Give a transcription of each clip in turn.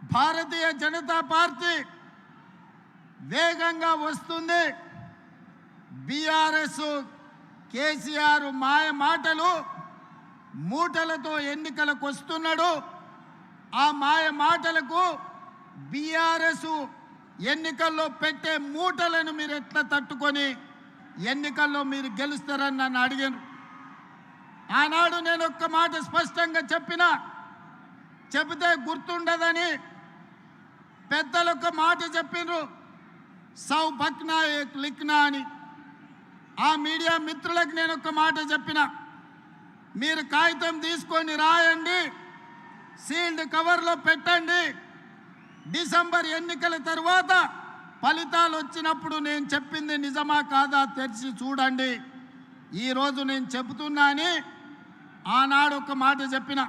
Bharatiya Janata party వేగంగా వస్తుంది. BRS KCR మాయ మాటలు మూటలతో ఎన్నికలకు వస్తున్నాడు. ఆ మాయ మాటలకు బీఆర్ఎస్ ఎన్నికల్లో పెట్టే మూటలను మీరు ఎట్లా తట్టుకొని ఎన్నికల్లో మీరు గెలుస్తారని నన్ను అడిగాను. ఆనాడు నేను ఒక్క మాట స్పష్టంగా చెబితే గుర్తుండదని పెద్దలు ఒక మాట చెప్పిండ్రు, సౌ బక్నా ఏక్ లిఖ్నా అని. ఆ మీడియా మిత్రులకు నేను ఒక మాట చెప్పిన, మీరు కాగితం తీసుకొని రాయండి, సీల్డ్ కవర్లో పెట్టండి. డిసెంబర్ ఎన్నికల తర్వాత ఫలితాలు వచ్చినప్పుడు నేను చెప్పింది నిజమా కాదా తెరిచి చూడండి. ఈరోజు నేను చెబుతున్నా అని ఆనాడు ఒక మాట చెప్పిన.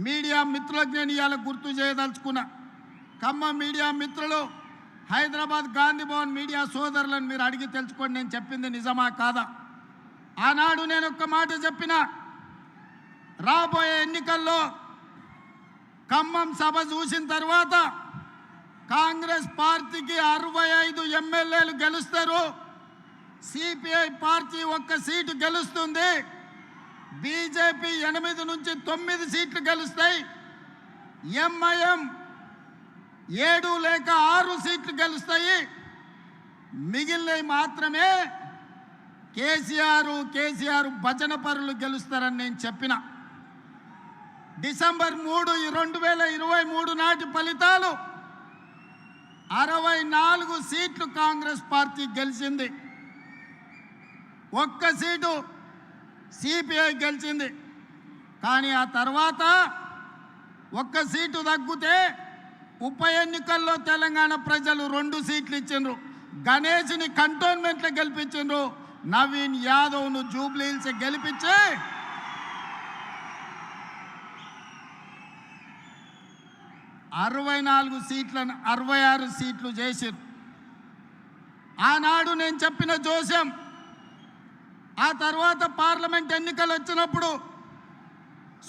మీడియా మిత్రులకు నేను ఇవాళ గుర్తు చేయదలుచుకున్నా. ఖమ్మం మీడియా మిత్రులు, హైదరాబాద్ గాంధీ భవన్ మీడియా సోదరులను మీరు అడిగి తెలుసుకోండి నేను చెప్పింది నిజమా కాదా. ఆనాడు నేను ఒక మాట చెప్పిన, రాబోయే ఎన్నికల్లో ఖమ్మం సభ చూసిన తర్వాత కాంగ్రెస్ పార్టీకి 65 ఎమ్మెల్యేలు గెలుస్తారు, సిపిఐ పార్టీ 1 సీటు గెలుస్తుంది, బీజేపీ 8 నుంచి 9 సీట్లు గెలుస్తాయి, ఎంఐఎం 7 లేక 6 సీట్లు గెలుస్తాయి, మిగిలినవి మాత్రమే కేసీఆర్ భజన పరులు గెలుస్తారని నేను చెప్పిన. డిసెంబర్ 3, 2023 నాటి ఫలితాలు 64 సీట్లు కాంగ్రెస్ పార్టీ గెలిచింది, 1 సీటు సిపిఐ గెలిచింది. కానీ ఆ తర్వాత 1 సీటు తగ్గితే ఉప ఎన్నికల్లో తెలంగాణ ప్రజలు 2 సీట్లు ఇచ్చిండ్రు. గణేష్ని కంటోన్మెంట్లో గెలిపించిండ్రు, నవీన్ యాదవ్ను జూబ్లీ హిల్స్ గెలిపించి 64 సీట్లను 66 సీట్లు చేశారు. ఆనాడు నేను చెప్పిన జోస్యం. ఆ తర్వాత పార్లమెంట్ ఎన్నికలు వచ్చినప్పుడు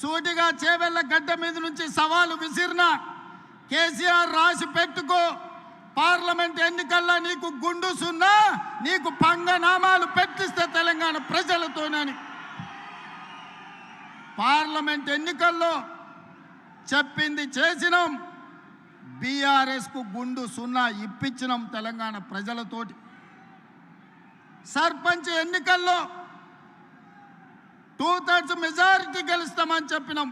సూటిగా చేవెళ్ళ గడ్డ మీద నుంచి సవాలు విసిరిన, కేసీఆర్ రాసి పెట్టుకో, పార్లమెంట్ ఎన్నికల్లో నీకు గుండు సున్నా, నీకు పంగనామాలు పెట్టిస్తే తెలంగాణ ప్రజలతోనని. పార్లమెంట్ ఎన్నికల్లో చెప్పింది చేసినాం, బీఆర్ఎస్కు గుండు సున్నా ఇప్పించినాం తెలంగాణ ప్రజలతోటి. సర్పంచ్ ఎన్నికల్లో 2/3 మెజారిటీ గెలుస్తామని చెప్పినాం.